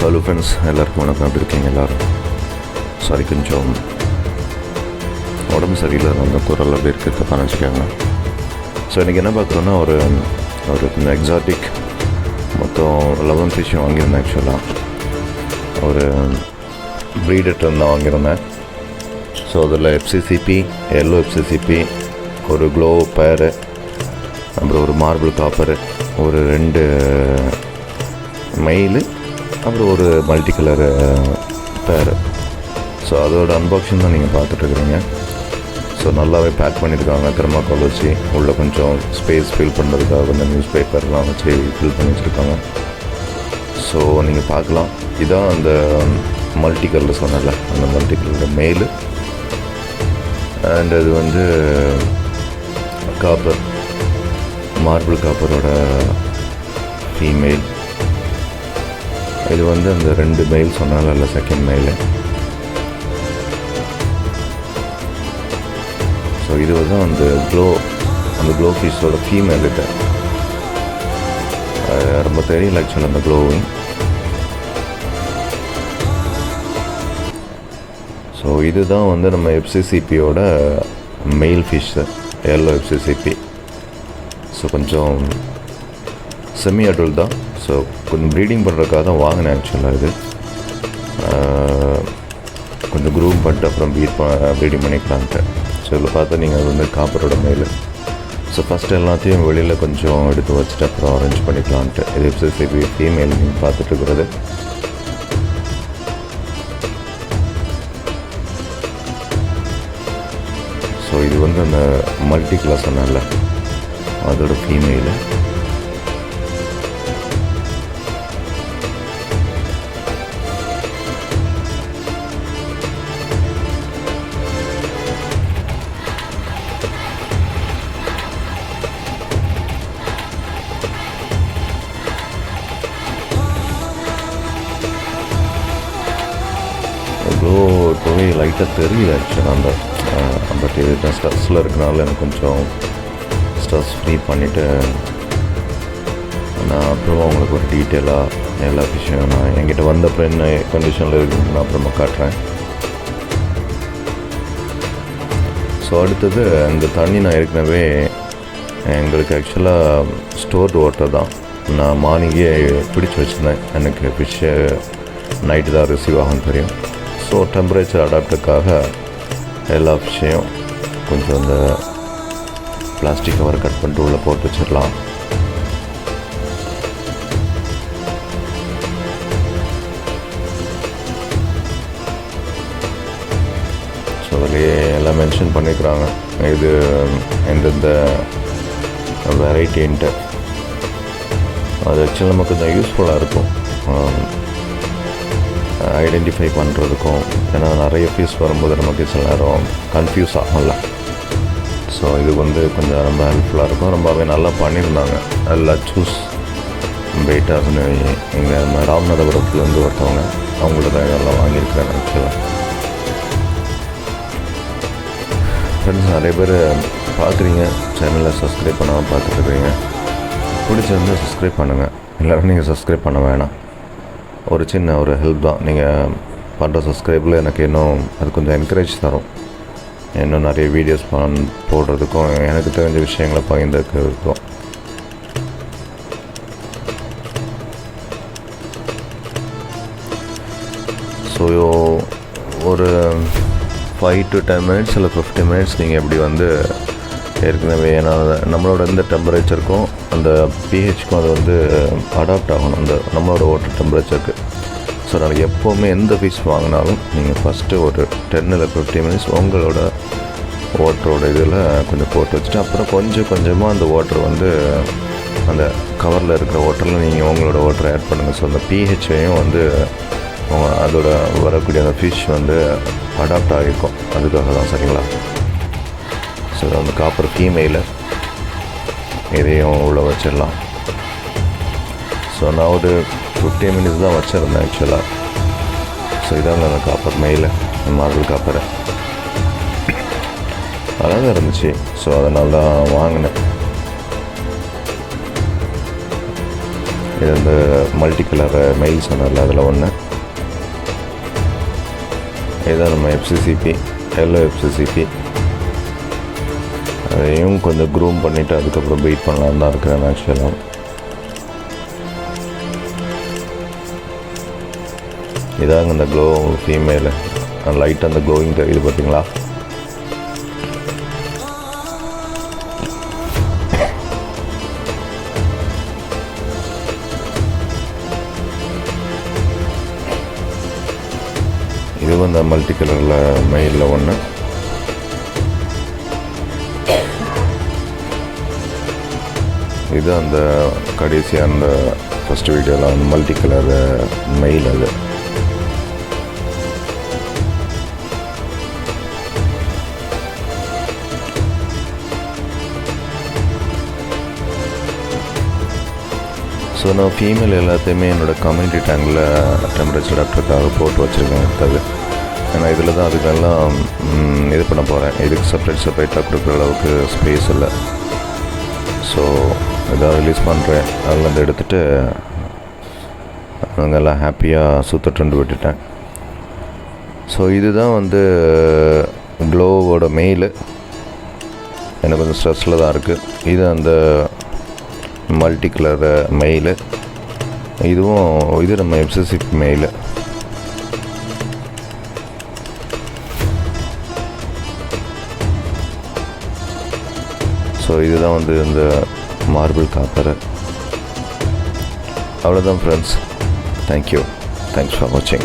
Hello friends, எல்லாருக்கும் வணக்கம். எப்படி இருக்கீங்க எல்லோரும்? சாரி, கொஞ்சம் உடம்பு சரியில்லை, அந்த குரல் அப்படி இருக்கிறத நினச்சிக்காங்க. ஸோ இன்றைக்கி என்ன பார்க்குறோன்னா, ஒரு கொஞ்சம் எக்ஸாட்டிக் மொத்தம் 11 ஃபிஷ்ஷும் வாங்கியிருந்தேன். ஆக்சுவலாக ஒரு ப்ரீடர்கிட்ட தான் வாங்கியிருந்தேன். ஸோ அதில் FCCP, எல்லோ FCCP, ஒரு க்ளோ பேரு, அப்புறம் ஒரு மார்பிள் காப்பரு, ஒரு 2 மெயிலு, அப்புறம் ஒரு மல்டி கலர் பேரு. ஸோ அதோட அன்பாக்சிங் தான் நீங்கள் பார்த்துட்ருக்குறீங்க. ஸோ நல்லாவே பேக் பண்ணியிருக்காங்க. தெர்மாக்கோல் வச்சு உள்ளே கொஞ்சம் ஸ்பேஸ் ஃபில் பண்ணுறதுக்காக கொஞ்சம் நியூஸ் பேப்பர்லாம் வச்சு ஃபில் பண்ணி வச்சுருக்காங்க. ஸோ நீங்கள் பார்க்கலாம். இதான் அந்த மல்டி கலர் சொன்னல, அந்த மல்டி கலரோட மெயிலு. அண்ட் அது வந்து காப்பர், மார்பிள் காப்பரோட ஃபீமேல். இது வந்து அந்த 2 மெயில் சொன்னாலும் இல்லை, செகண்ட் மெயிலு. ஸோ இது வந்து அந்த க்ளோ ஃபிஷ்ஷோட ஃபீமேல். கிட்ட ரொம்ப தெரியல ஆக்சுவலாக அந்த க்ளோவிங். ஸோ இதுதான் வந்து நம்ம FCCPயோட mail fish, yellow FCCP. So கொஞ்சம் செமி அடல்ட் தான். ஸோ கொஞ்சம் ப்ரீடிங் பண்ணுறதுக்காக தான் வாங்கினேன் ஆக்சுவலாக. இது கொஞ்சம் க்ரூம் பண்ணிட்டு அப்புறம் ப்ரீடிங் பண்ணிக்கலான்ட்டு. ஸோ இதில் பார்த்தா நீங்கள் அது வந்து காப்பரோட மெயில். ஸோ ஃபஸ்ட்டு எல்லாத்தையும் வெளியில் கொஞ்சம் எடுத்து வச்சுட்டு அப்புறம் அரேஞ்ச் பண்ணிக்கலான்ட்டு. இது FCCP ஃபீமேல் நீங்கள் பார்த்துட்ருக்குறது. ஸோ இது வந்து அந்த மல்டி கலர் சொன்னால அதோட ஃபீமேலு. இப்போவே லைட்டாக தெரியல ஆக்சுவலாக அந்த பட் இது ஸ்ட்ரெஸ்ஸில் இருக்கனால எனக்கு கொஞ்சம் ஸ்ட்ரெஸ் ஃப்ரீ பண்ணிவிட்டு நான் அப்புறமா உங்களுக்கு ஒரு டீட்டெயிலாக எல்லா விஷயம் நான் என்கிட்ட வந்தப்போ என்ன கண்டிஷனில் இருக்குன்னு நான் அப்புறமா காட்டுறேன். ஸோ அடுத்தது இந்த தண்ணி நான் ஏற்கனவே எங்களுக்கு ஆக்சுவலாக ஸ்டோர்டு வாட்டர் தான். நான் மார்னிங்கே பிடிச்சி வச்சுருந்தேன். எனக்கு ஃபிஷ்ஷு நைட்டு தான் ரிசீவ் ஆகும் தெரியும். ஸோ டெம்பரேச்சர் அடாப்டருக்காக எல்லா ஃபிஷ்ஷையும் கொஞ்சம் அந்த பிளாஸ்டிக் கவர் கட் பண்ணிட்டு உள்ளே போட்டு வச்சிடலாம். ஸோ அதிலேயே எல்லாம் மென்ஷன் பண்ணிக்கிறாங்க, இது எந்தெந்த வெரைட்டின்ட்டு. அது ஆக்சுவலாக நமக்கு கொஞ்சம் யூஸ்ஃபுல்லாக இருக்கும் ஐடென்டிஃபை பண்ணுறதுக்கும். ஏன்னா நிறைய பீஸ் வரும்போது நமக்கு சில நேரம் கன்ஃபியூஸ் ஆகும்ல. ஸோ இது வந்து கொஞ்சம் ரொம்ப ஹெல்ப்ஃபுல்லாக இருக்கும். ரொம்பவே நல்லா பண்ணியிருந்தாங்க. லச்சூஸ் பெட்டாஸ்னு இங்கே நம்ம ராமநாதபுரத்துலேருந்து ஒருத்தவங்க, அவங்கள்ட்ட தான் இதெல்லாம் வாங்கியிருக்காங்க. ஆக்சுவலாக ஃப்ரெண்ட்ஸ் நிறைய பேர் பார்க்குறீங்க, சேனலை சப்ஸ்கிரைப் பண்ணாமல் பார்த்துட்ருக்குறீங்க. பிடிச்சிருந்து சப்ஸ்கிரைப் பண்ணுங்கள். எல்லோரும் நீங்கள் சப்ஸ்கிரைப் பண்ண வேணாம். ஒரு சின்ன ஒரு ஹெல்ப் தான். நீங்கள் பண்ணுற சப்ஸ்கிரைபில் எனக்கு இன்னும் அது கொஞ்சம் என்கரேஜ் தரும். இன்னும் நிறைய வீடியோஸ் போடுறதுக்கும் எனக்கு தெரிஞ்ச விஷயங்களை பகிர்ந்துக்கிறதுக்கும். ஸோ ஒரு 5 to 10 minutes இல்லை 15 minutes நீங்கள் எப்படி வந்து ஏற்கனவே, ஏன்னா நம்மளோட இந்த டெம்பரேச்சருக்கும் அந்த pHக்கும் அது வந்து அடாப்ட் ஆகணும் அந்த நம்மளோட வாட்டர் டெம்பரேச்சருக்கு. ஸோ நாளைக்கு எப்போவுமே எந்த ஃபிஷ் வாங்கினாலும் நீங்கள் ஃபஸ்ட்டு ஒரு 10 இல்லை 15 minutes உங்களோட வாட்டரோட இதில் கொஞ்சம் போட்டு வச்சுட்டு அப்புறம் கொஞ்சம் கொஞ்சமாக அந்த வாட்டர் வந்து அந்த கவரில் இருக்கிற வாட்டரில் நீங்கள் உங்களோட வாட்டரை ஆட் பண்ணுங்கள். ஸோ அந்த pHஐயும் வந்து அதோட வரக்கூடிய அந்த ஃபிஷ் வந்து அடாப்ட் ஆகிருக்கும். அதுக்காக தான், சரிங்களா? ஸோ அந்த காப்பர் ஃபீமேலு இதையும் உள்ளே வச்சிடலாம். ஸோ நான் ஒரு 15 minutes தான் வச்சுருந்தேன் ஆக்சுவலாக. ஸோ இதாங்க அந்த காப்பர் மெயிலு, மார்பிள் காப்பரு. அழகாக இருந்துச்சு. ஸோ அதனால தான் வாங்கினேன். இது அந்த மல்டி கலர் மெயில் சொன்னார்ல அதில் ஒன்று. இதுதான் நம்ம FCCP, எல்லோ FCCP. அதையும் கொஞ்சம் க்ரூம் பண்ணிவிட்டு அதுக்கப்புறம் வெயிட் பண்ணலான்னு தான் இருக்கிறேன் ஆக்சுவலாக. இதாங்க இந்த க்ளோ ஃபீமேலு, லைட் அந்த க்ளோயிங் தெரியுது பார்த்தீங்களா? இது வந்து மல்டி கலரில் மெயிலில் ஒன்று. இது அந்த கடைசியாக அந்த ஃபஸ்ட் வீடியோவில் வந்து மல்டி கலர் மெயில் அது. ஸோ நான் ஃபீமேல் எல்லாத்தையுமே என்னோடய கம்யூனிட்டி டேங்கில் டெம்பரேச்சர் டாக்டருக்காக போட்டு வச்சுருக்கேன் அடுத்தது. ஏன்னா இதில் தான் அதுக்கெல்லாம் இது பண்ண போகிறேன். இதுக்கு செப்பரேட்டாக கொடுக்குற அளவுக்கு ஸ்பேஸ் இல்லை. ஸோ இதை ரிலீஸ் பண்ணுறேன். அதில் எடுத்துகிட்டு அங்கெல்லாம் ஹாப்பியாக சுத்தட்டுண்டு விட்டுட்டேன். ஸோ இதுதான் வந்து க்ளோவோட மெயிலு. எனக்கு கொஞ்சம் ஸ்ட்ரெஸ்ஸில் தான் இருக்குது. இது அந்த மல்டி கலர் மெயிலு. இது நம்ம FCCP மெயிலு. ஸோ இதுதான் வந்து இந்த மார்பிள் காப்பர். அவ்வளோதான் ஃப்ரெண்ட்ஸ். தேங்க்யூ. தேங்க்ஸ் ஃபார் வாட்சிங்.